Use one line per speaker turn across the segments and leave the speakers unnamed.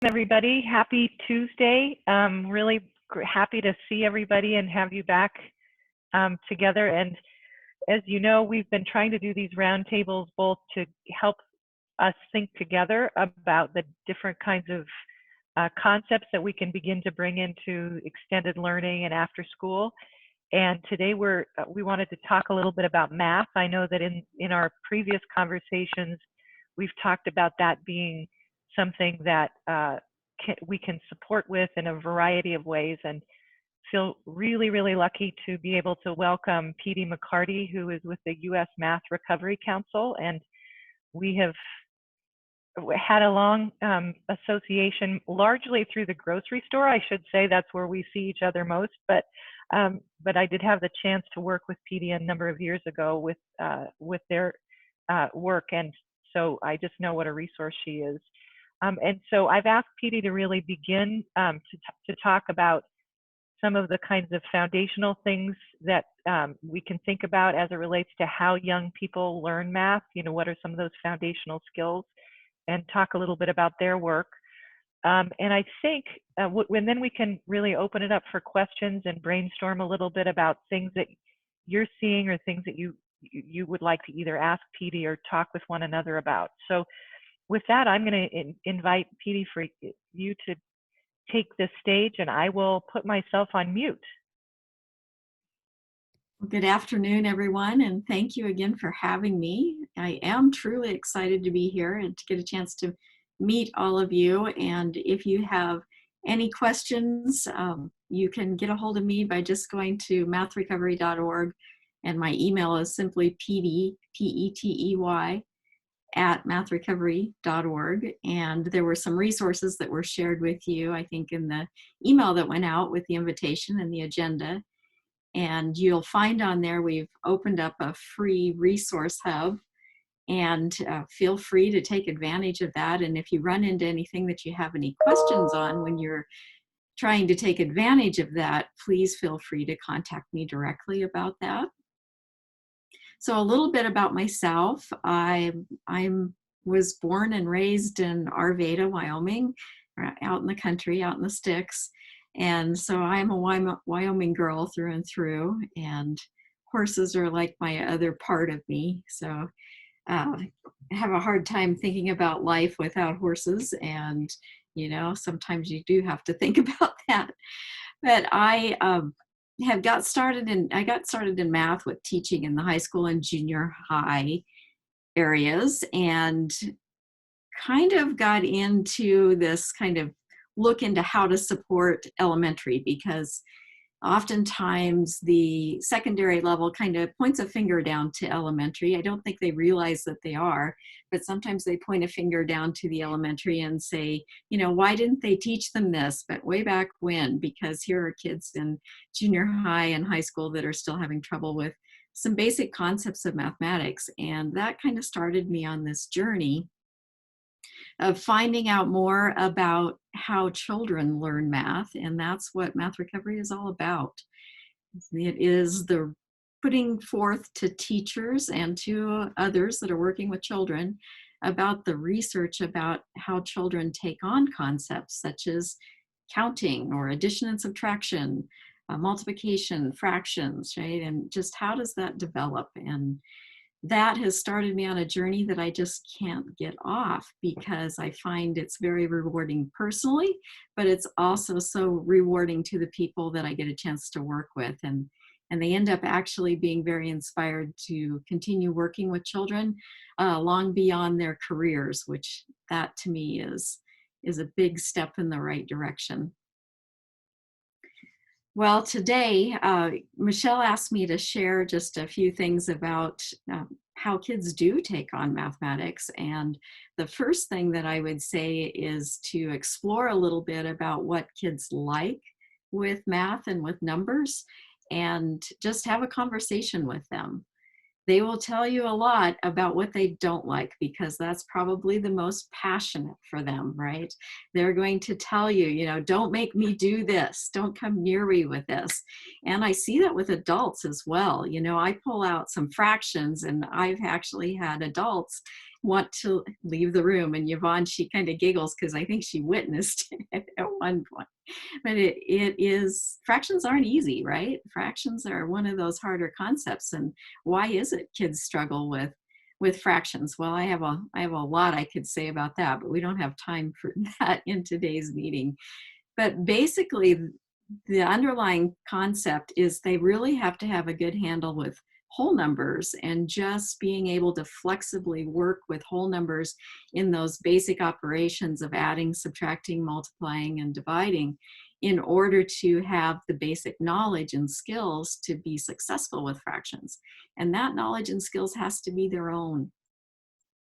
Everybody. Happy Tuesday. Really happy to see everybody and have you back together. And as you know, we've been trying to do these roundtables both to help us think together about the different kinds of concepts that we can begin to bring into extended learning and after school. And today we wanted to talk a little bit about math. I know that in our previous conversations, we've talked about that being something that we can support with in a variety of ways, and feel really, really lucky to be able to welcome Petey MacCarty, who is with the U.S. Math Recovery Council. And we have had a long association, largely through the grocery store. I should say that's where we see each other most, but I did have the chance to work with Petey a number of years ago with their work, and so I just know what a resource she is. And so I've asked Petey to really begin to talk about some of the kinds of foundational things that we can think about as it relates to how young people learn math. You know, what are some of those foundational skills, and talk a little bit about their work. And I think when then we can really open it up for questions and brainstorm a little bit about things that you're seeing or things that you would like to either ask Petey or talk with one another about. So with that, I'm going to invite Petey for you to take the stage, and I will put myself on mute.
Well, good afternoon, everyone, and thank you again for having me. I am truly excited to be here and to get a chance to meet all of you. And if you have any questions, you can get a hold of me by just going to mathrecovery.org, and my email is simply Petey, P-E-T-E-Y, at mathrecovery.org. And there were some resources that were shared with you, I think, in the email that went out with the invitation and the agenda. And you'll find on there we've opened up a free resource hub, and feel free to take advantage of that. And if you run into anything that you have any questions on when you're trying to take advantage of that, please feel free to contact me directly about that. So a little bit about myself. I was born and raised in Arvada, Wyoming, out in the country, out in the sticks. And so I'm a Wyoming girl through and through, and horses are like my other part of me. So I have a hard time thinking about life without horses, and you know, sometimes you do have to think about that. But I got started in math with teaching in the high school and junior high areas, and kind of got into this kind of look into how to support elementary, because oftentimes the secondary level kind of points a finger down to elementary. I don't think they realize that they are, but sometimes they point a finger down to the elementary and say, you know, why didn't they teach them this? But way back when, because here are kids in junior high and high school that are still having trouble with some basic concepts of mathematics. And that kind of started me on this journey of finding out more about how children learn math, and that's what Math Recovery is all about. It is the putting forth to teachers and to others that are working with children about the research about how children take on concepts such as counting or addition and subtraction, multiplication, fractions, right? And just how does that develop? And that has started me on a journey that I just can't get off, because I find it's very rewarding personally, but it's also so rewarding to the people that I get a chance to work with. And they end up actually being very inspired to continue working with children long beyond their careers, which that to me is a big step in the right direction. Well, today, Michelle asked me to share just a few things about how kids do take on mathematics. And the first thing that I would say is to explore a little bit about what kids like with math and with numbers, and just have a conversation with them. They will tell you a lot about what they don't like, because that's probably the most passionate for them, right? They're going to tell you, you know, don't make me do this. Don't come near me with this. And I see that with adults as well. You know, I pull out some fractions, and I've actually had adults want to leave the room. And Yvonne, she kind of giggles because I think she witnessed it at one point. But it is, fractions aren't easy, right? Fractions are one of those harder concepts. And why is it kids struggle with fractions? Well, I have a lot I could say about that, but we don't have time for that in today's meeting. But basically, the underlying concept is they really have to have a good handle with whole numbers, and just being able to flexibly work with whole numbers in those basic operations of adding, subtracting, multiplying, and dividing, in order to have the basic knowledge and skills to be successful with fractions. And that knowledge and skills has to be their own.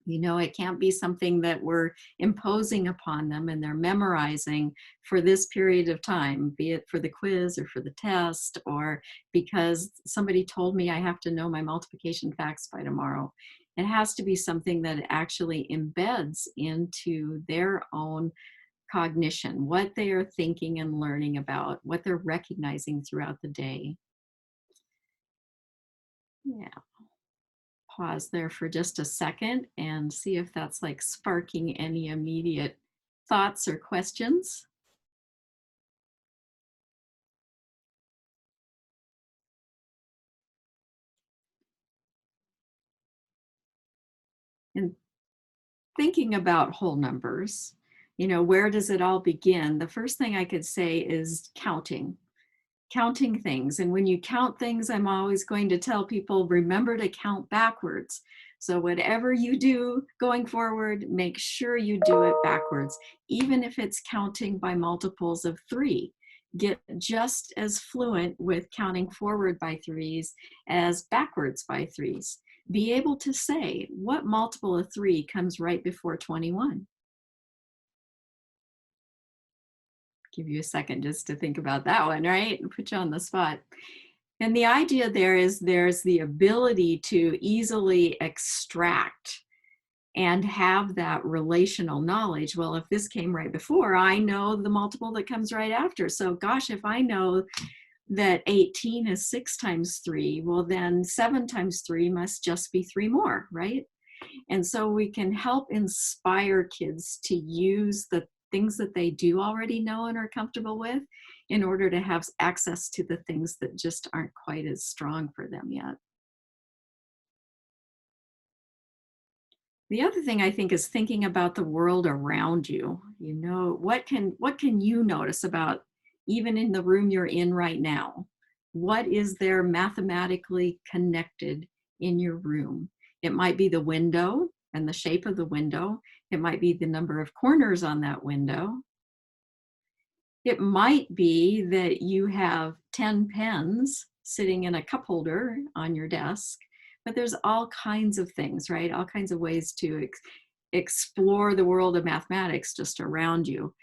You know, it can't be something that we're imposing upon them and they're memorizing for this period of time, be it for the quiz or for the test, or because somebody told me I have to know my multiplication facts by tomorrow. It has to be something that actually embeds into their own cognition, what they are thinking and learning about, what they're recognizing throughout the day. Yeah. Pause there for just a second and see if that's like sparking any immediate thoughts or questions. And thinking about whole numbers, you know, where does it all begin? The first thing I could say is counting things. And when you count things, I'm always going to tell people, remember to count backwards. So whatever you do going forward, make sure you do it backwards, even if it's counting by multiples of 3. Get just as fluent with counting forward by 3s as backwards by 3s. Be able to say, what multiple of 3 comes right before 21? Give you a second just to think about that one, right? And put you on the spot. And the idea there is there's the ability to easily extract and have that relational knowledge. Well, if this came right before, I know the multiple that comes right after. So gosh, if I know that 18 is 6 times 3, well then 7 times 3 must just be 3 more, right? And so we can help inspire kids to use the things that they do already know and are comfortable with in order to have access to the things that just aren't quite as strong for them yet. The other thing I think is thinking about the world around you. You know, what can you notice about, even in the room you're in right now? What is there mathematically connected in your room? It might be the window and the shape of the window. It might be the number of corners on that window. It might be that you have 10 pens sitting in a cup holder on your desk, but there's all kinds of things, right? All kinds of ways to explore the world of mathematics just around you.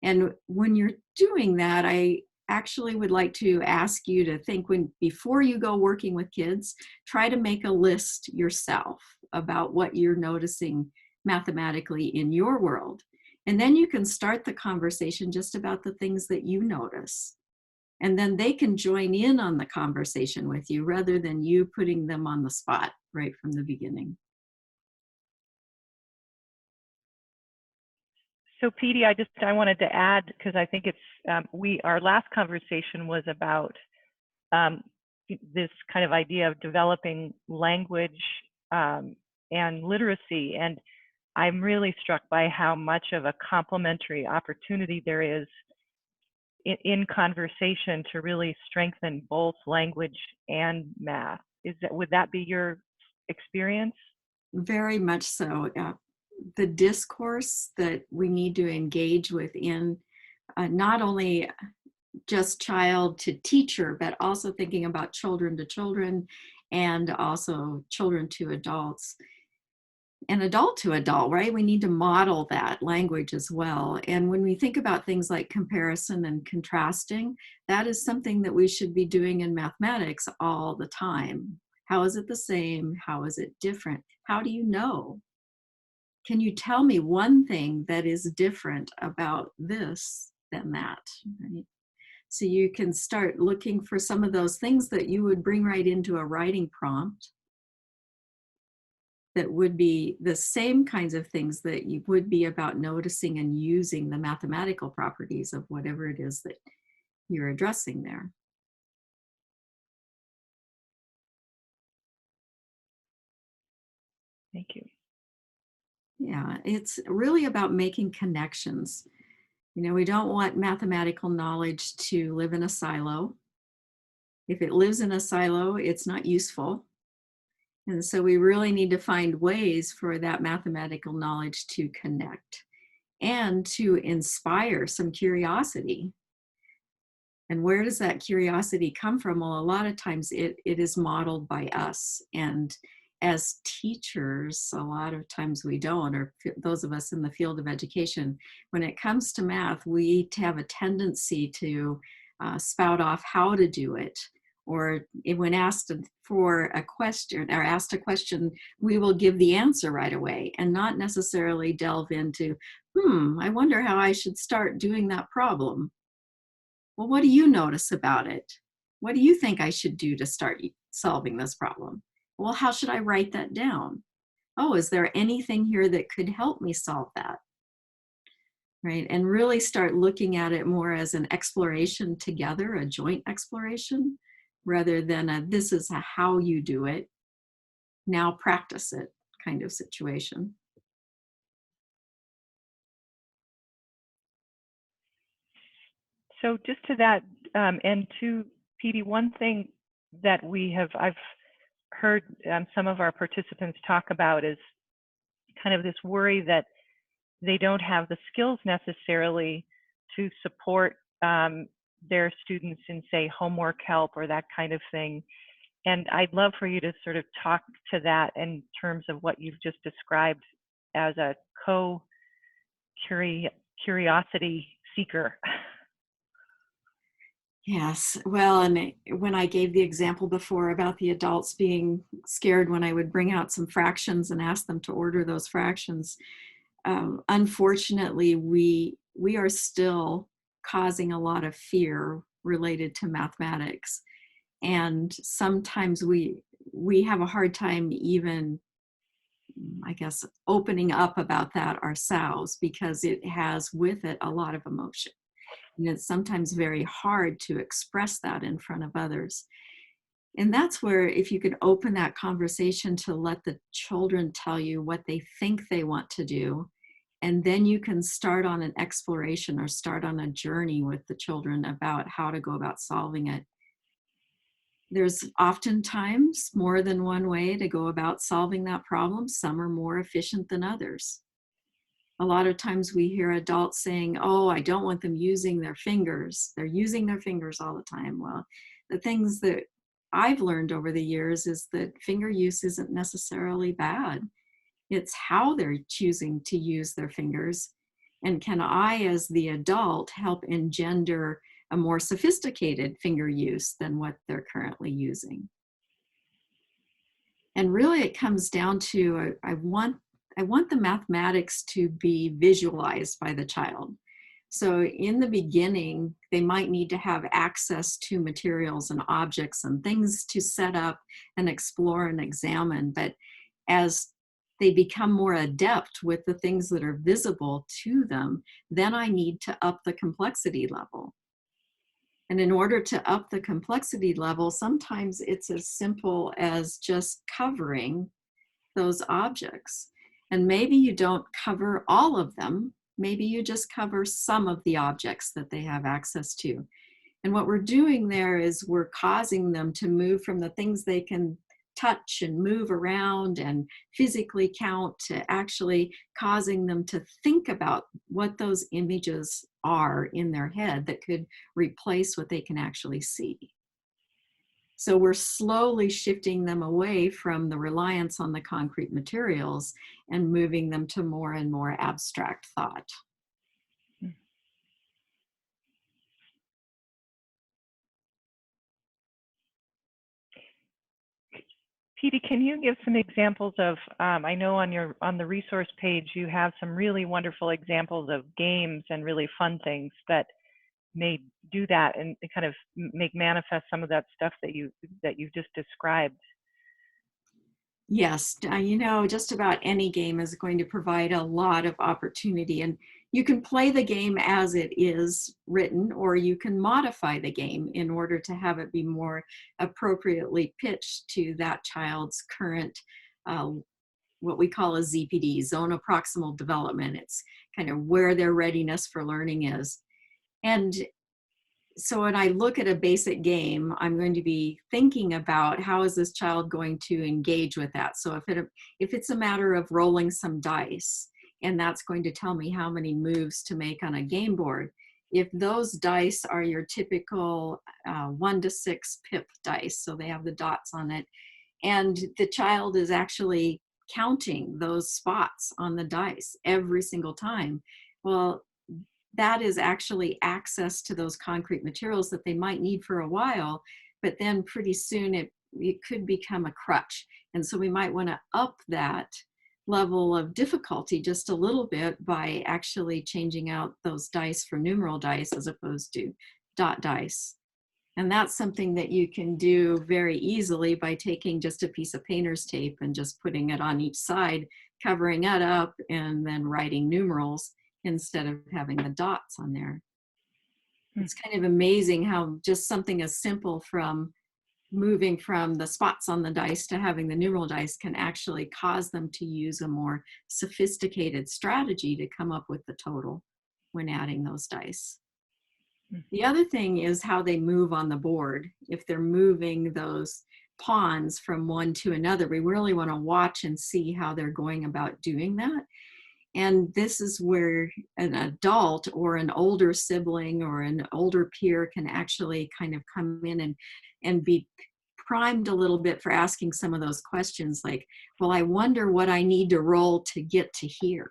And when you're doing that, I actually would like to ask you to think, before you go working with kids, try to make a list yourself about what you're noticing mathematically in your world. And then you can start the conversation just about the things that you notice. And then they can join in on the conversation with you rather than you putting them on the spot right from the beginning.
So Petey, I wanted to add, because I think it's, our last conversation was about this kind of idea of developing language and literacy. And I'm really struck by how much of a complementary opportunity there is in conversation to really strengthen both language and math. Would that be your experience?
Very much so. The discourse that we need to engage within, not only just child to teacher, but also thinking about children to children and also children to adults and adult to adult, right? We need to model that language as well. And when we think about things like comparison and contrasting, that is something that we should be doing in mathematics all the time. How is it the same? How is it different? How do you know? Can you tell me one thing that is different about this than that? Right? So you can start looking for some of those things that you would bring right into a writing prompt that would be the same kinds of things that you would be about noticing and using the mathematical properties of whatever it is that you're addressing there.
Thank you.
Yeah, it's really about making connections. You know, we don't want mathematical knowledge to live in a silo. If it lives in a silo, it's not useful. And so we really need to find ways for that mathematical knowledge to connect and to inspire some curiosity. And where does that curiosity come from? Well, a lot of times it is modeled by us. And as teachers, a lot of times we don't, or those of us in the field of education, when it comes to math, we have a tendency to spout off how to do it. Or when asked for a question or asked a question, we will give the answer right away and not necessarily delve into, I wonder how I should start doing that problem. Well, what do you notice about it? What do you think I should do to start solving this problem? Well, how should I write that down? Oh, is there anything here that could help me solve that? Right? And really start looking at it more as an exploration together, a joint exploration, rather than a this is how you do it, now practice it kind of situation.
So just to that, and to Petey, one thing that I've heard some of our participants talk about is kind of this worry that they don't have the skills necessarily to support their students in, say, homework help or that kind of thing. And I'd love for you to sort of talk to that in terms of what you've just described as a curiosity seeker.
Yes, well, and when I gave the example before about the adults being scared when I would bring out some fractions and ask them to order those fractions, unfortunately, we are still causing a lot of fear related to mathematics, and sometimes we have a hard time even, I guess, opening up about that ourselves because it has with it a lot of emotion. And it's sometimes very hard to express that in front of others. And that's where, if you could open that conversation to let the children tell you what they think they want to do, and then you can start on an exploration or start on a journey with the children about how to go about solving it. There's oftentimes more than one way to go about solving that problem. Some are more efficient than others. A lot of times we hear adults saying, oh, I don't want them using their fingers. They're using their fingers all the time. Well, the things that I've learned over the years is that finger use isn't necessarily bad. It's how they're choosing to use their fingers. And can I, as the adult, help engender a more sophisticated finger use than what they're currently using? And really it comes down to, I want the mathematics to be visualized by the child. So in the beginning, they might need to have access to materials and objects and things to set up and explore and examine. But as they become more adept with the things that are visible to them, then I need to up the complexity level. And in order to up the complexity level, sometimes it's as simple as just covering those objects. And maybe you don't cover all of them. Maybe you just cover some of the objects that they have access to. And what we're doing there is we're causing them to move from the things they can touch and move around and physically count to actually causing them to think about what those images are in their head that could replace what they can actually see. So we're slowly shifting them away from the reliance on the concrete materials and moving them to more and more abstract thought.
Petey, can you give some examples of, I know on the resource page, you have some really wonderful examples of games and really fun things that may do that and kind of make manifest some of that stuff that you just described.
Yes, you know, just about any game is going to provide a lot of opportunity, and you can play the game as it is written, or you can modify the game in order to have it be more appropriately pitched to that child's current, what we call a ZPD, zone of proximal development. It's kind of where their readiness for learning is. And so when I look at a basic game, I'm going to be thinking about how is this child going to engage with that. So if it's a matter of rolling some dice, and that's going to tell me how many moves to make on a game board, if those dice are your typical 1 to 6 pip dice, so they have the dots on it, and the child is actually counting those spots on the dice every single time, well, that is actually access to those concrete materials that they might need for a while, but then pretty soon it could become a crutch. And so we might want to up that level of difficulty just a little bit by actually changing out those dice for numeral dice as opposed to dot dice. And that's something that you can do very easily by taking just a piece of painter's tape and just putting it on each side, covering it up, and then writing numerals instead of having the dots on there. It's kind of amazing how just something as simple from moving from the spots on the dice to having the numeral dice can actually cause them to use a more sophisticated strategy to come up with the total when adding those dice. The other thing is how they move on the board. If they're moving those pawns from one to another, we really want to watch and see how they're going about doing that. And this is where an adult or an older sibling or an older peer can actually kind of come in and be primed a little bit for asking some of those questions like, well, I wonder what I need to roll to get to here.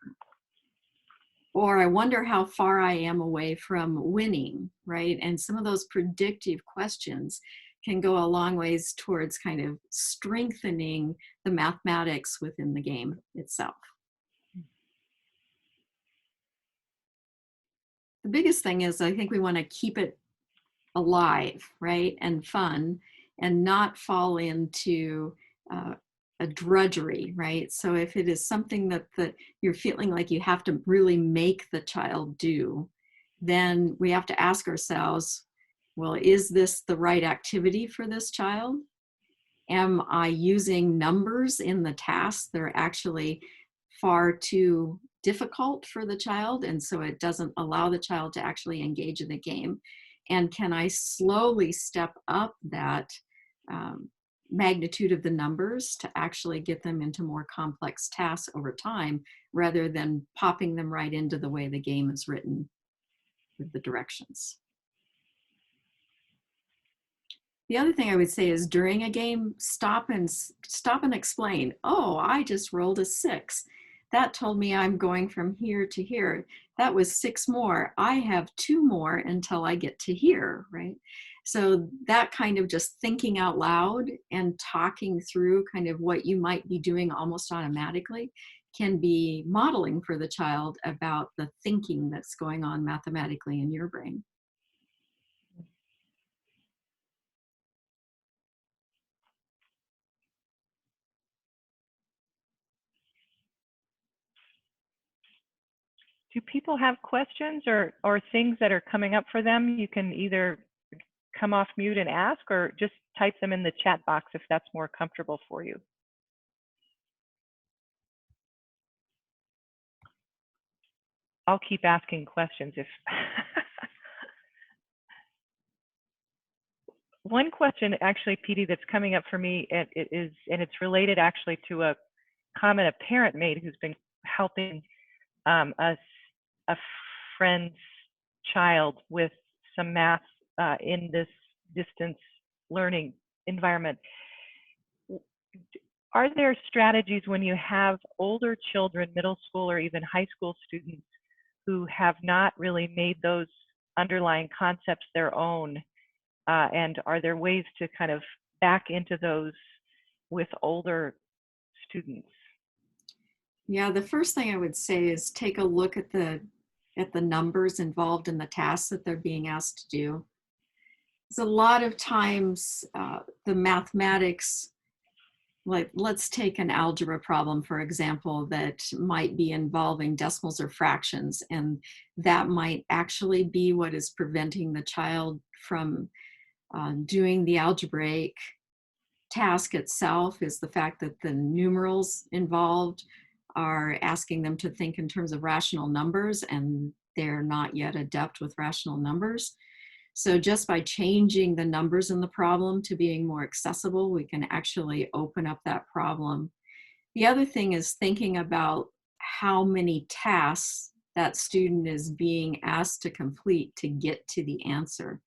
Or I wonder how far I am away from winning, right? And some of those predictive questions can go a long ways towards kind of strengthening the mathematics within the game itself. The biggest thing is I think we want to keep it alive, right, and fun, and not fall into a drudgery, right? So if it is something that you're feeling like you have to really make the child do, then we have to ask ourselves, well, is this the right activity for this child? Am I using numbers in the tasks that are actually far too difficult for the child, and so it doesn't allow the child to actually engage in the game? And can I slowly step up that magnitude of the numbers to actually get them into more complex tasks over time, rather than popping them right into the way the game is written with the directions? The other thing I would say is during a game, stop and explain. Oh, I just rolled a 6. That told me I'm going from here to here. That was 6 more. I have 2 more until I get to here, right? So that kind of just thinking out loud and talking through kind of what you might be doing almost automatically can be modeling for the child about the thinking that's going on mathematically in your brain.
Do people have questions or things that are coming up for them? You can either come off mute and ask, or just type them in the chat box if that's more comfortable for you. I'll keep asking questions if. One question actually, Petey, that's coming up for me, and it's related actually to a comment a parent made who's been helping a friend's child with some math in this distance learning environment. Are there strategies when you have older children, middle school or even high school students, who have not really made those underlying concepts their own? And are there ways to kind of back into those with older students?
Yeah, the first thing I would say is take a look at the numbers involved in the tasks that they're being asked to do. Because a lot of times the mathematics, like let's take an algebra problem, for example, that might be involving decimals or fractions, and that might actually be what is preventing the child from doing the algebraic task itself, is the fact that the numerals involved are asking them to think in terms of rational numbers, and they're not yet adept with rational numbers. So just by changing the numbers in the problem to being more accessible, we can actually open up that problem. The other thing is thinking about how many tasks that student is being asked to complete to get to the answer.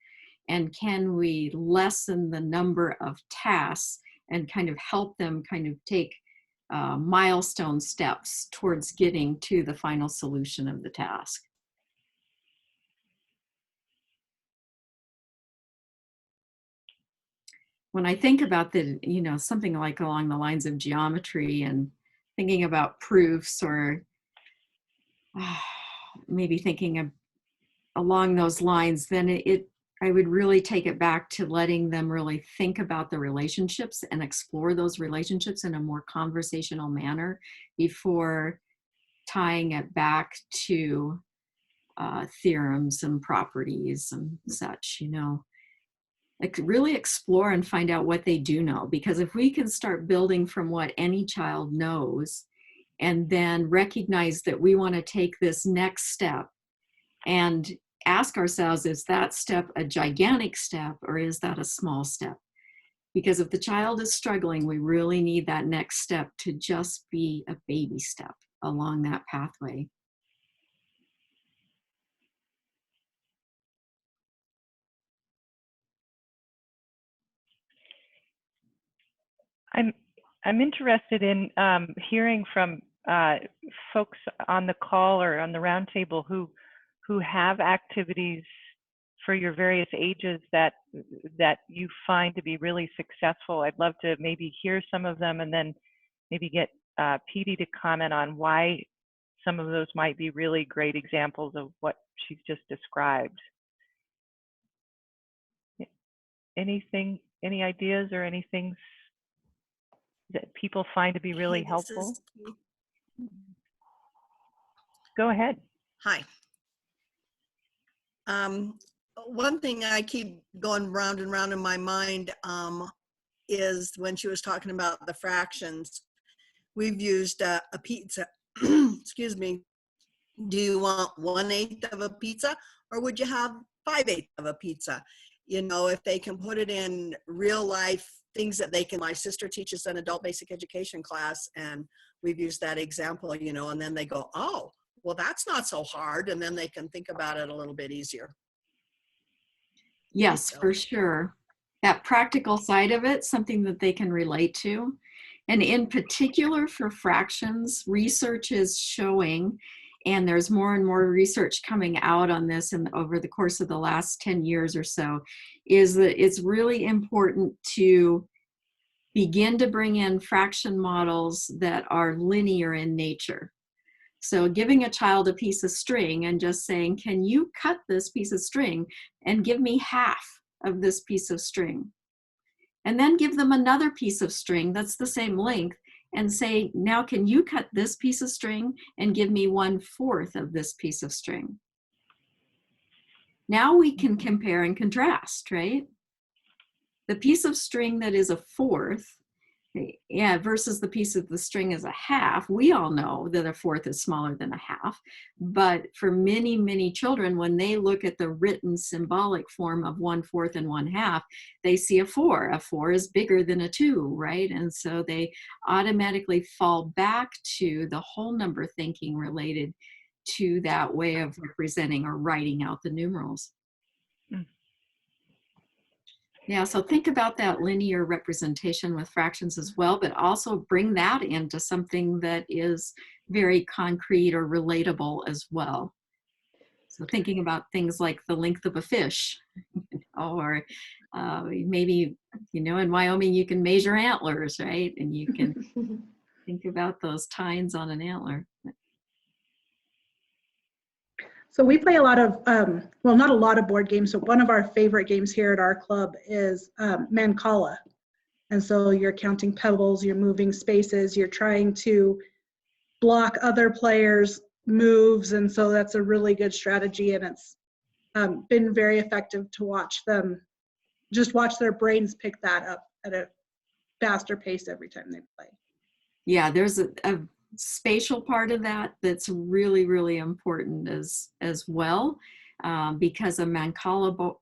And can we lessen the number of tasks and kind of help them kind of take milestone steps towards getting to the final solution of the task? When I think about the, something like along the lines of geometry and thinking about proofs, or maybe thinking of along those lines, then I would really take it back to letting them really think about the relationships and explore those relationships in a more conversational manner before tying it back to theorems and properties and such, Like really explore and find out what they do know. Because if we can start building from what any child knows and then recognize that we want to take this next step and ask ourselves, is that step a gigantic step or is that a small step? Because if the child is struggling, we really need that next step to just be a baby step along that pathway.
I'm interested in hearing from folks on the call or on the roundtable who have activities for your various ages that you find to be really successful. I'd love to maybe hear some of them, and then maybe get Petey to comment on why some of those might be really great examples of what she's just described. Anything, any ideas or anything that people find to be really helpful? Go ahead.
Hi. One thing I keep going round and round in my mind is when she was talking about the fractions. We've used a pizza. Excuse me. Do you want 1/8 of a pizza, or would you have 5/8 of a pizza? If they can put it in real life things that they can. My sister teaches an adult basic education class, and we've used that example, and then they go, oh, well, that's not so hard. And then they can think about it a little bit easier.
Yes, for sure. That practical side of it, something that they can relate to. And in particular for fractions, research is showing, and there's more and more research coming out on this over the course of the last 10 years or so, is that it's really important to begin to bring in fraction models that are linear in nature. So giving a child a piece of string and just saying, can you cut this piece of string and give me half of this piece of string? And then give them another piece of string that's the same length and say, now can you cut this piece of string and give me 1/4 of this piece of string? Now we can compare and contrast, right? The piece of string that is 1/4, versus the piece of the string is 1/2. We all know that 1/4 is smaller than 1/2, but for many, many children, when they look at the written symbolic form of 1/4 and 1/2, they see a 4. A 4 is bigger than a 2, right? And so they automatically fall back to the whole number thinking related to that way of representing or writing out the numerals. Yeah, so think about that linear representation with fractions as well, but also bring that into something that is very concrete or relatable as well. So thinking about things like the length of a fish, or maybe, You know, in Wyoming, you can measure antlers, right? And you can think about those tines on an antler.
So we play a lot of, well, not a lot of board games, but one of our favorite games here at our club is Mancala. And so you're counting pebbles, you're moving spaces, you're trying to block other players' moves. And so that's a really good strategy. And it's been very effective to watch them, just watch their brains pick that up at a faster pace every time they play.
Yeah, there's a spatial part of that that's really, really important as well, because a Mancala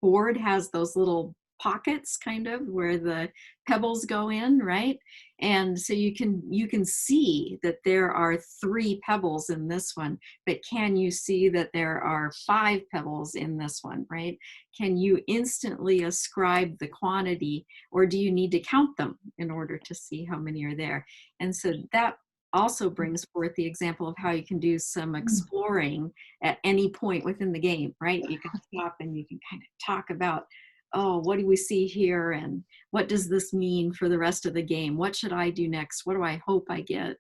board has those little pockets kind of where the pebbles go in, right? And so you can see that there are 3 pebbles in this one, but can you see that there are 5 pebbles in this one, right? Can you instantly ascribe the quantity, or do you need to count them in order to see how many are there? And so that also brings forth the example of how you can do some exploring at any point within the game, right? You can stop and you can kind of talk about, oh, what do we see here? And what does this mean for the rest of the game? What should I do next? What do I hope I get?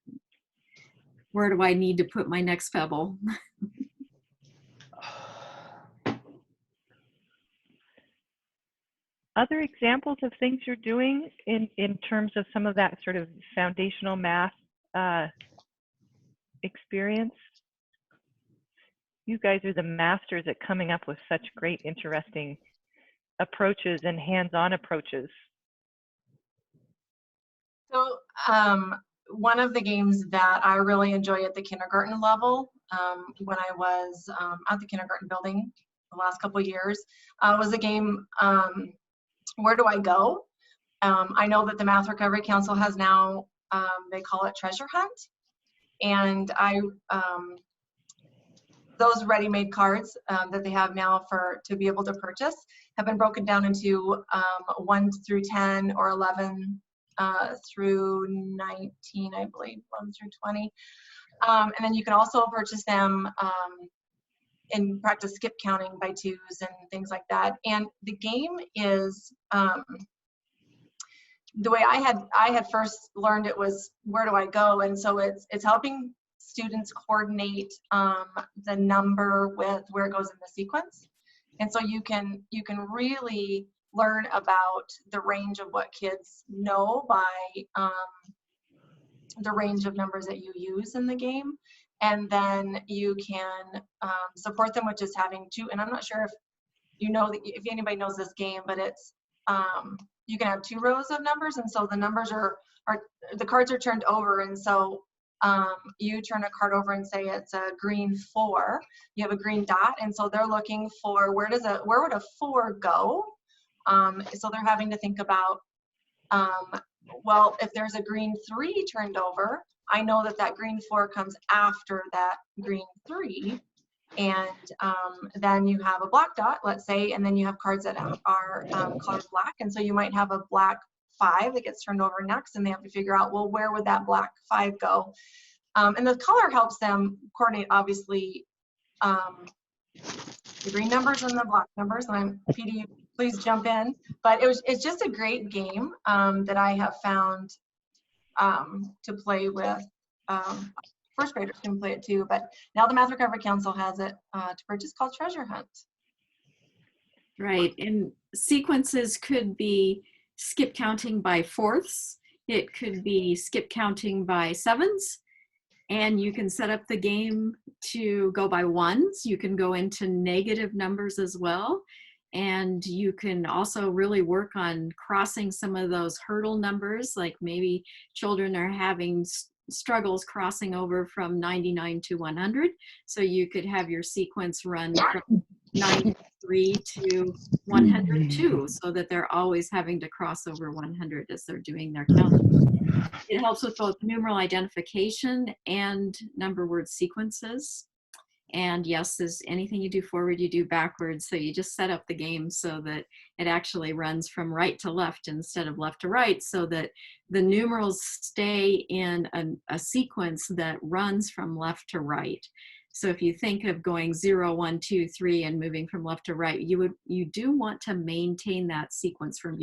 Where do I need to put my next pebble?
Other examples of things you're doing in terms of some of that sort of foundational math experience? You guys are the masters at coming up with such great, interesting approaches and hands-on approaches.
So one of the games that I really enjoy at the kindergarten level, when I was at the kindergarten building the last couple of years, was a game, Where Do I Go? I know that the Math Recovery Council has now, they call it Treasure Hunt. And those ready-made cards that they have now to be able to purchase have been broken down into 1 through 10 or 11 through 19, I believe, 1 through 20. And then you can also purchase them and practice skip counting by 2s and things like that. And the game is, the way I had first learned it was Where Do I Go? And so it's helping students coordinate the number with where it goes in the sequence. And so you can really learn about the range of what kids know by the range of numbers that you use in the game. And then you can support them with just having 2, and I'm not sure if you know, if anybody knows this game, but it's, you can have 2 rows of numbers, and so the numbers are the cards are turned over, and so you turn a card over and say it's a green 4. You have a green dot, and so they're looking for where would a 4 go? So they're having to think about, well, if there's a green 3 turned over, I know that green 4 comes after that green 3. And then you have a black dot, let's say, and then you have cards that are colored black. And so you might have a black 5 that gets turned over next, and they have to figure out, well, where would that black 5 go? And the color helps them coordinate, obviously, the green numbers and the black numbers. And Petey, please jump in. But it's just a great game that I have found to play with. First graders can play it too, but now the Math Recovery Council has it to purchase, called Treasure Hunt.
Right, and sequences could be skip counting by 4ths. It could be skip counting by 7s. And you can set up the game to go by 1s. You can go into negative numbers as well. And you can also really work on crossing some of those hurdle numbers, like maybe children are having struggles crossing over from 99 to 100. So you could have your sequence run from 93 to 102, so that they're always having to cross over 100 as they're doing their counting. It helps with both numeral identification and number word sequences. And yes, as anything you do forward, you do backwards. So you just set up the game so that it actually runs from right to left instead of left to right, so that the numerals stay in a sequence that runs from left to right. So if you think of going 0, 1, 2, 3 and moving from left to right, you do want to maintain that sequence from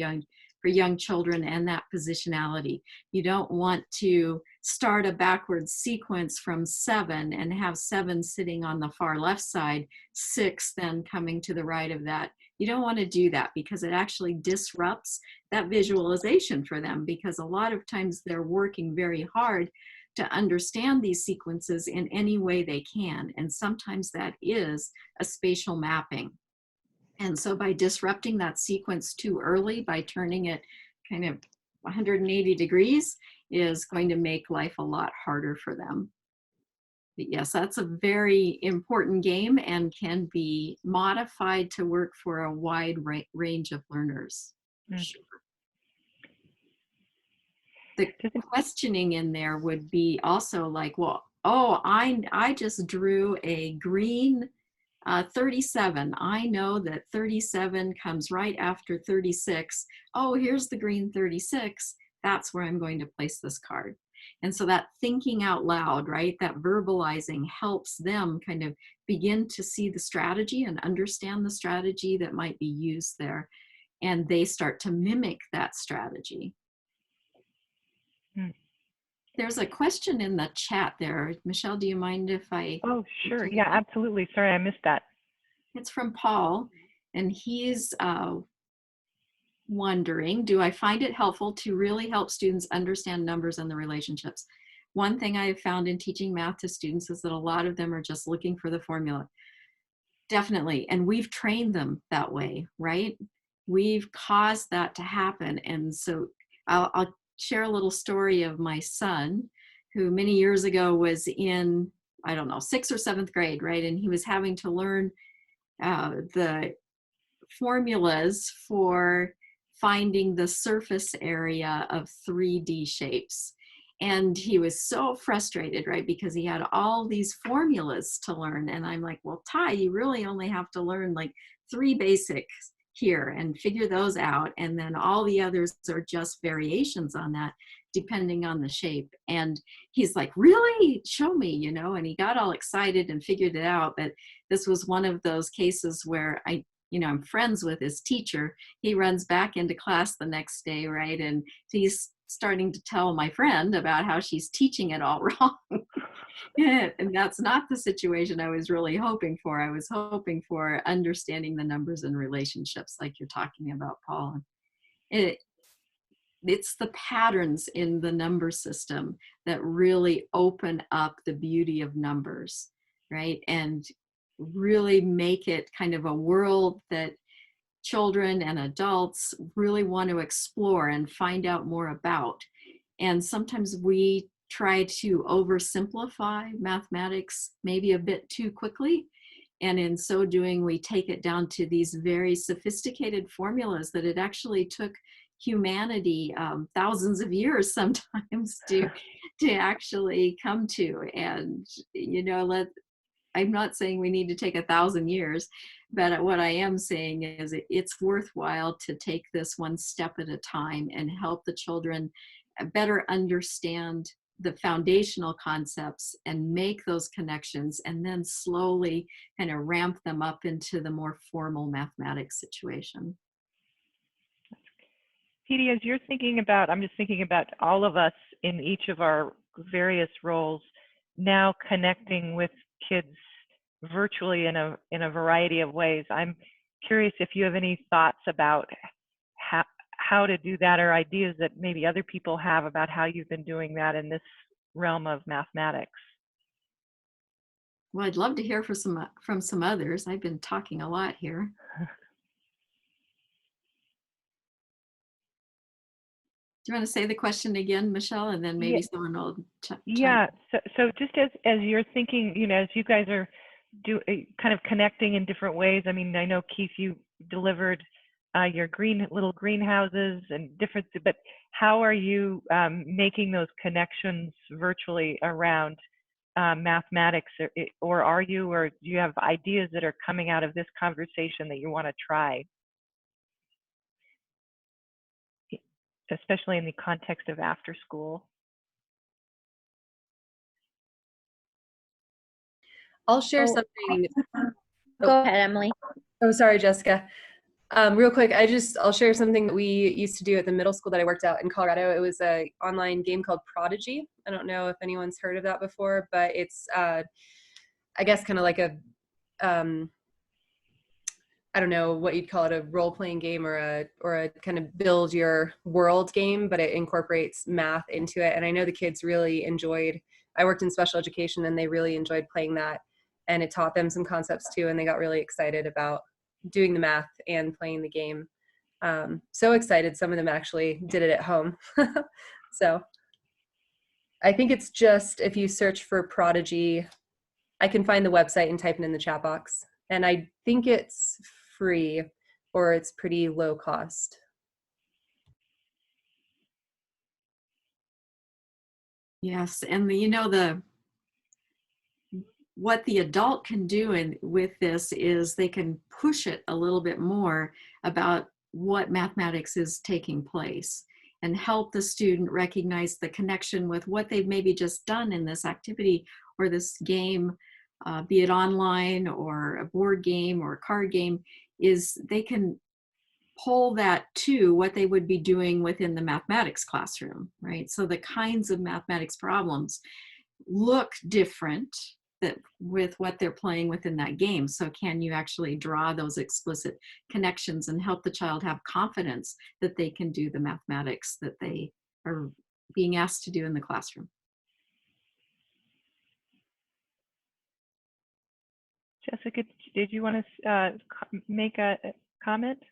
young children and that positionality. You don't want to start a backwards sequence from 7 and have 7 sitting on the far left side, 6 then coming to the right of that. You don't want to do that because it actually disrupts that visualization for them, because a lot of times they're working very hard to understand these sequences in any way they can. And sometimes that is a spatial mapping. And so by disrupting that sequence too early, by turning it kind of 180 degrees, is going to make life a lot harder for them. But yes, that's a very important game and can be modified to work for a wide range of learners.
Mm.
Sure. The questioning in there would be also like, well, oh, I just drew a green 37. I know that 37 comes right after 36. Oh, here's the green 36. That's where I'm going to place this card. And so that thinking out loud, right, that verbalizing helps them kind of begin to see the strategy and understand the strategy that might be used there. And they start to mimic that strategy.
Hmm.
There's a question in the chat there. Michelle, do you mind if I?
Oh, sure. Yeah, absolutely. Sorry, I missed that.
It's from Paul, and he's wondering, do I find it helpful to really help students understand numbers and the relationships? One thing I have found in teaching math to students is that a lot of them are just looking for the formula. Definitely, and we've trained them that way, right? We've caused that to happen. And so I'll share a little story of my son, who many years ago was in, I don't know, 6th or 7th grade, right? And he was having to learn the formulas for finding the surface area of 3D shapes. And he was so frustrated, right? Because he had all these formulas to learn. And I'm like, well, Ty, you really only have to learn like 3 basics here and figure those out. And then all the others are just variations on that, depending on the shape. And he's like, really? Show me, you know? And he got all excited and figured it out. But this was one of those cases where I'm friends with his teacher. He runs back into class the next day, right? And he's starting to tell my friend about how she's teaching it all wrong. And that's not the situation I was really hoping for. I was hoping for understanding the numbers and relationships like you're talking about, Paul. It's the patterns in the number system that really open up the beauty of numbers, right? And really make it kind of a world that children and adults really want to explore and find out more about. And sometimes we try to oversimplify mathematics maybe a bit too quickly. And in so doing, we take it down to these very sophisticated formulas that it actually took humanity thousands of years sometimes to actually come to. And, I'm not saying we need to take 1,000 years, but what I am saying is it's worthwhile to take this one step at a time and help the children better understand the foundational concepts and make those connections, and then slowly kind of ramp them up into the more formal mathematics situation.
Petey, as you're thinking about, I'm just thinking about all of us in each of our various roles now connecting with kids virtually in a variety of ways. I'm curious if you have any thoughts about how to do that, or ideas that maybe other people have about how you've been doing that in this realm of mathematics.
Well, I'd love to hear from some others. I've been talking a lot here. Do you want to say the question again, Michelle, and then maybe someone will
Yeah. So just as you're thinking, as you guys are kind of connecting in different ways. I mean, I know, Keith, you delivered your little greenhouses and different, but how are you making those connections virtually around mathematics, or do you have ideas that are coming out of this conversation that you want to try? Especially in the context of after school.
I'll share something.
Go ahead, Emily.
Oh, sorry, Jessica. Real quick, I'll share something that we used to do at the middle school that I worked at in Colorado. It was a online game called Prodigy. I don't know if anyone's heard of that before, but it's, I guess kind of like a, I don't know what you'd call it, a role-playing game or a kind of build your world game, but it incorporates math into it. And I know the kids really enjoyed, I worked in special education and they really enjoyed playing that, and it taught them some concepts too, and they got really excited about doing the math and playing the game. So excited, some of them actually did it at home. So I think it's just, if you search for Prodigy, I can find the website and type it in the chat box. And I think it's free, or it's pretty low cost.
Yes, and what the adult can do with this is they can push it a little bit more about what mathematics is taking place and help the student recognize the connection with what they've maybe just done in this activity or this game, be it online or a board game or a card game, is they can pull that to what they would be doing within the mathematics classroom, right? So the kinds of mathematics problems look different with what they're playing within that game. So can you actually draw those explicit connections and help the child have confidence that they can do the mathematics that they are being asked to do in the classroom?
Jessica, did you want to make a comment?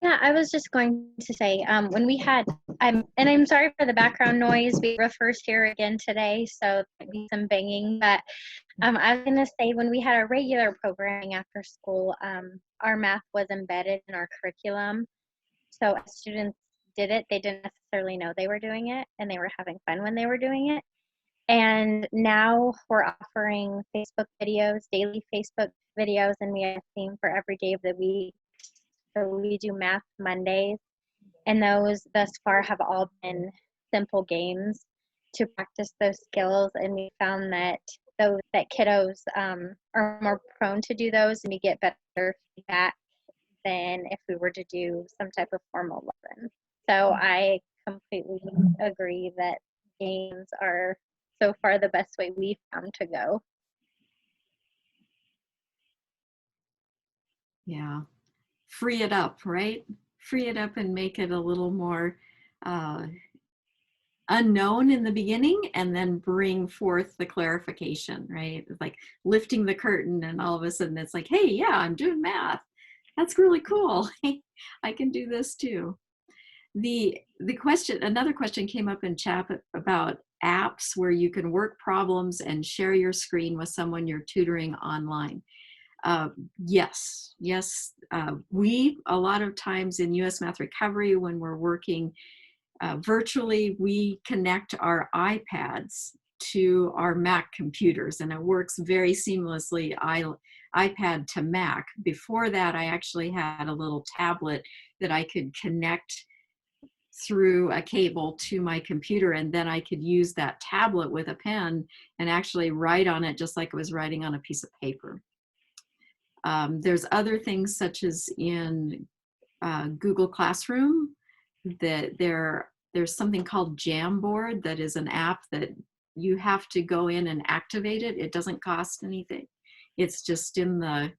Yeah, I was just going to say, when we had, and I'm sorry for the background noise. We were first here again today, so there might be some banging. But I was going to say, when we had our regular programming after school, our math was embedded in our curriculum. So as students did it, they didn't necessarily know they were doing it, and they were having fun when they were doing it. And now we're offering Facebook videos, daily Facebook videos, and we have a theme for every day of the week. So we do Math Mondays, and those thus far have all been simple games to practice those skills. And we found that kiddos are more prone to do those, and we get better feedback than if we were to do some type of formal lesson. So I completely agree that games are so far the best way we've found to go.
Yeah. Free it up, right? Free it up and make it a little more unknown in the beginning, and then bring forth the clarification, right? It's like lifting the curtain, and all of a sudden it's like, hey, yeah, I'm doing math. That's really cool. I can do this too. Another question came up in chat about apps where you can work problems and share your screen with someone you're tutoring online. Yes. We, a lot of times in US Math Recovery, when we're working virtually, we connect our iPads to our Mac computers, and it works very seamlessly, iPad to Mac. Before that, I actually had a little tablet that I could connect through a cable to my computer, and then I could use that tablet with a pen and actually write on it just like I was writing on a piece of paper. There's other things, such as in Google Classroom, that there's something called Jamboard that is an app that you have to go in and activate it. It doesn't cost anything. It's just in the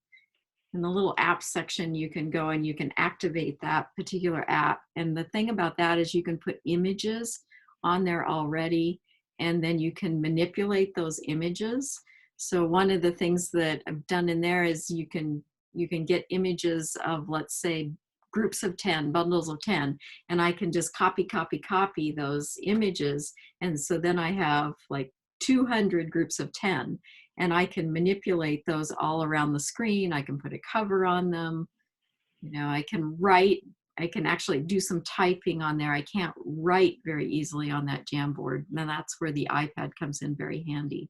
little app section, you can go and you can activate that particular app. And the thing about that is you can put images on there already, and then you can manipulate those images. So one of the things that I've done in there is you can get images of, let's say, groups of 10, bundles of 10, and I can just copy those images. And so then I have like 200 groups of 10, and I can manipulate those all around the screen. I can put a cover on them. I can write. I can actually do some typing on there. I can't write very easily on that Jamboard. And that's where the iPad comes in very handy.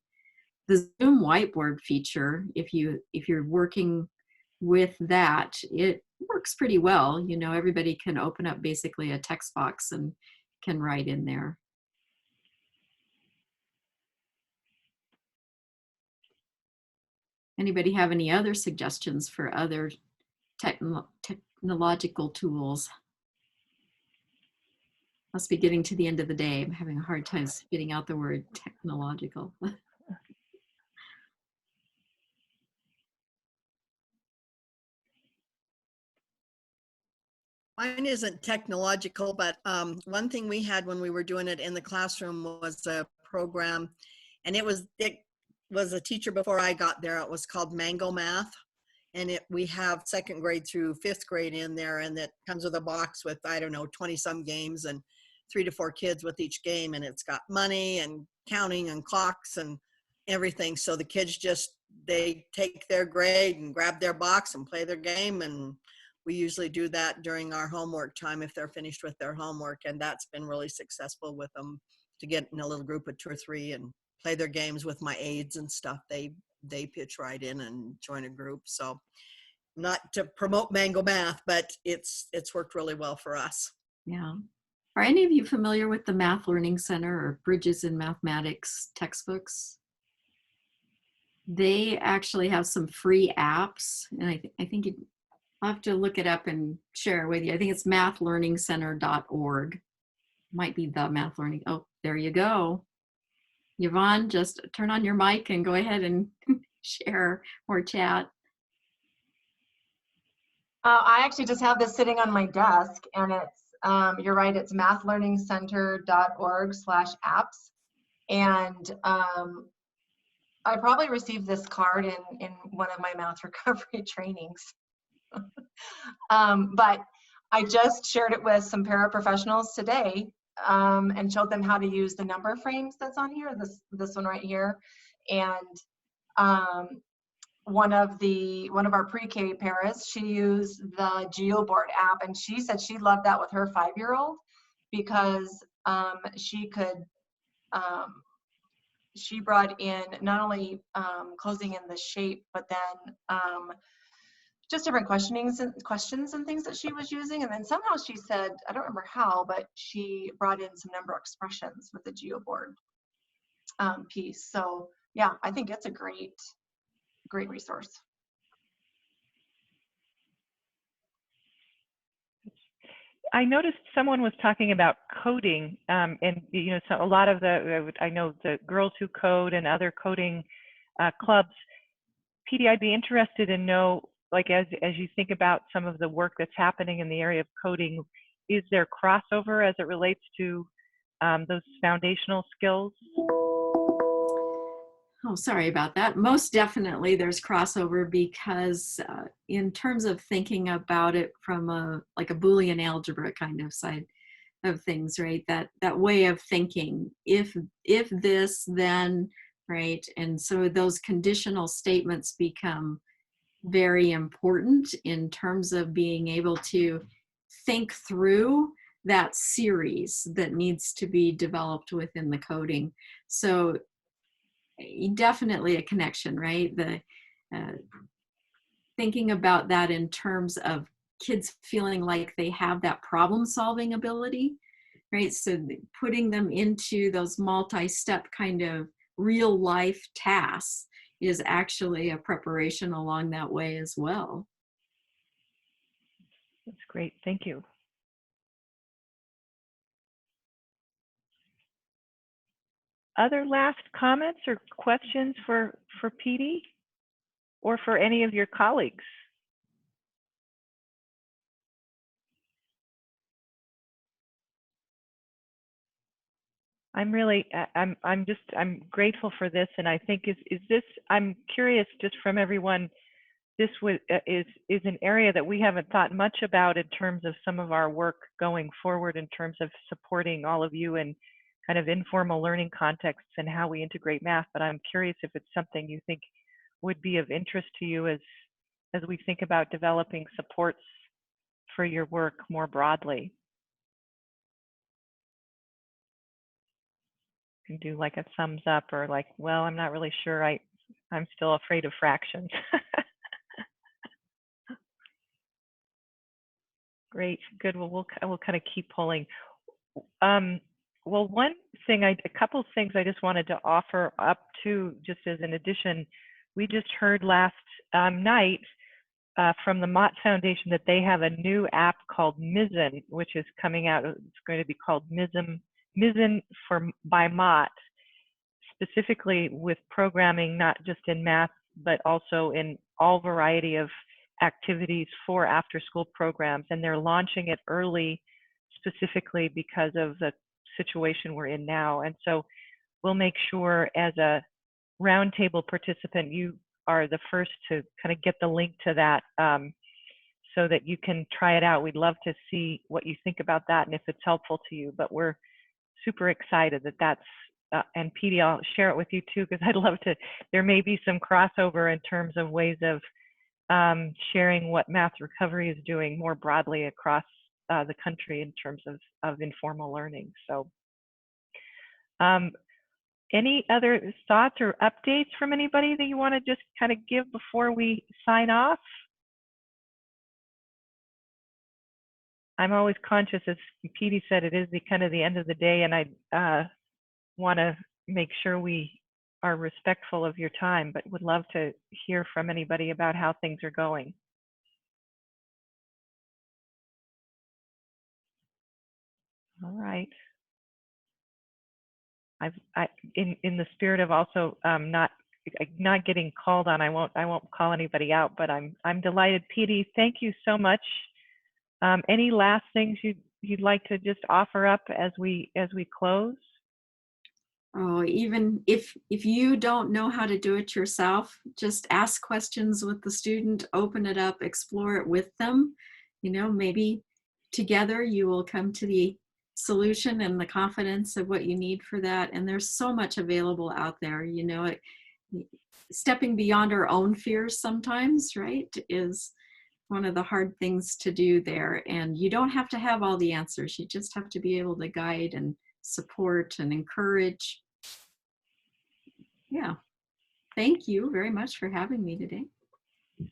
The Zoom whiteboard feature, if you're working with that, it works pretty well. Everybody can open up basically a text box and can write in there. Anybody have any other suggestions for other technological tools. Must be getting to the end of the day. I'm having a hard time spitting out the word technological.
Mine isn't technological, but one thing we had when we were doing it in the classroom was a program, and it was a teacher before I got there. It was called Mangle Math, and we have 2nd grade through 5th grade in there, and it comes with a box with, I don't know, 20-some games and 3 to 4 kids with each game, and it's got money and counting and clocks and everything. So the kids they take their grade and grab their box and play their game, and we usually do that during our homework time if they're finished with their homework, and that's been really successful with them to get in a little group of 2 or 3 and play their games with my aides and stuff. They pitch right in and join a group. So not to promote Mangle Math, but it's worked really well for us.
Yeah. Are any of you familiar with the Math Learning Center or Bridges in Mathematics textbooks? They actually have some free apps, and I think I'll have to look it up and share it with you. I think it's mathlearningcenter.org. Might be the Math Learning. Oh, there you go. Yvonne, just turn on your mic and go ahead and share or chat.
I actually just have this sitting on my desk, and it's, you're right, it's mathlearningcenter.org/apps. And I probably received this card in one of my math recovery trainings. But I just shared it with some paraprofessionals today and showed them how to use the number frames that's on here, this one right here. And one of our pre-K paras, she used the Geoboard app, and she said she loved that with her 5-year-old because she could she brought in not only closing in the shape, but then just different questions and things that she was using. And then somehow she said, I don't remember how, but she brought in some number expressions with the Geoboard piece. So yeah, I think it's a great resource.
I noticed someone was talking about coding, and so a lot of I know the Girls Who Code and other coding clubs. Petey, I'd be interested in know, like as you think about some of the work that's happening in the area of coding, is there crossover as it relates to those foundational skills?
Oh, sorry about that. Most definitely there's crossover because in terms of thinking about it from like a Boolean algebra kind of side of things, right? That way of thinking, if this, then, right? And so those conditional statements become very important in terms of being able to think through that series that needs to be developed within the coding. So definitely a connection, right? The thinking about that in terms of kids feeling like they have that problem-solving ability, right? So putting them into those multi-step kind of real-life tasks is actually a preparation along that way as well.
That's great. Thank you. Other last comments or questions for Petey or for any of your colleagues? I'm grateful for this, and I think is this, I'm curious just from everyone, this is an area that we haven't thought much about in terms of some of our work going forward in terms of supporting all of you in kind of informal learning contexts and how we integrate math. But I'm curious if it's something you think would be of interest to you as we think about developing supports for your work more broadly. You can do like a thumbs up or like, well, I'm not really sure. I'm still afraid of fractions. Great, good. Well, we'll kind of keep pulling. Well, a couple things I just wanted to offer up to, just as an addition. We just heard last night from the Mott Foundation that they have a new app called Mizzen, which is coming out. It's going to be called Mizzen by Mott, specifically with programming, not just in math, but also in all variety of activities for after-school programs. And they're launching it early, specifically because of the situation we're in now. And so we'll make sure as a roundtable participant, you are the first to kind of get the link to that so that you can try it out. We'd love to see what you think about that and if it's helpful to you, but we're super excited that that's, and Petey, I'll share it with you too, because I'd love to, there may be some crossover in terms of ways of sharing what Math Recovery is doing more broadly across the country in terms of informal learning. So any other thoughts or updates from anybody that you want to just kind of give before we sign off? I'm always conscious, as Petey said, it is the kind of the end of the day, and I want to make sure we are respectful of your time, but would love to hear from anybody about how things are going. All right. In the spirit of also not getting called on, I won't call anybody out, but I'm delighted. Petey, thank you so much. Any last things you'd like to just offer up as we close?
Oh, even if you don't know how to do it yourself, just ask questions with the student, open it up, explore it with them. You know, maybe together you will come to the solution and the confidence of what you need for that. And there's so much available out there. You know, stepping beyond our own fears sometimes, right, is one of the hard things to do there. And you don't have to have all the answers. You just have to be able to guide and support and encourage. Yeah. Thank you very much for having me today.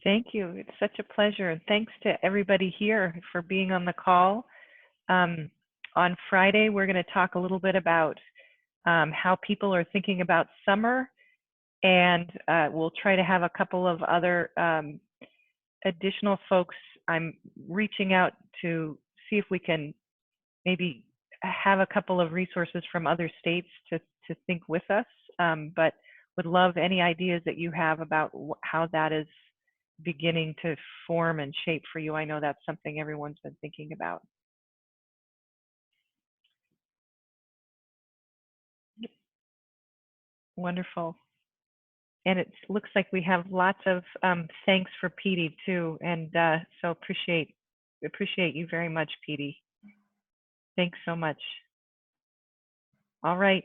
Thank you. It's such a pleasure. And thanks to everybody here for being on the call. On Friday, we're going to talk a little bit about how people are thinking about summer. And we'll try to have a couple of other additional folks. I'm reaching out to see if we can maybe have a couple of resources from other states to think with us, but would love any ideas that you have about how that is beginning to form and shape for you. I know that's something everyone's been thinking about. Wonderful. And it looks like we have lots of thanks for Petey too, and so appreciate you very much, Petey. Thanks so much. All right.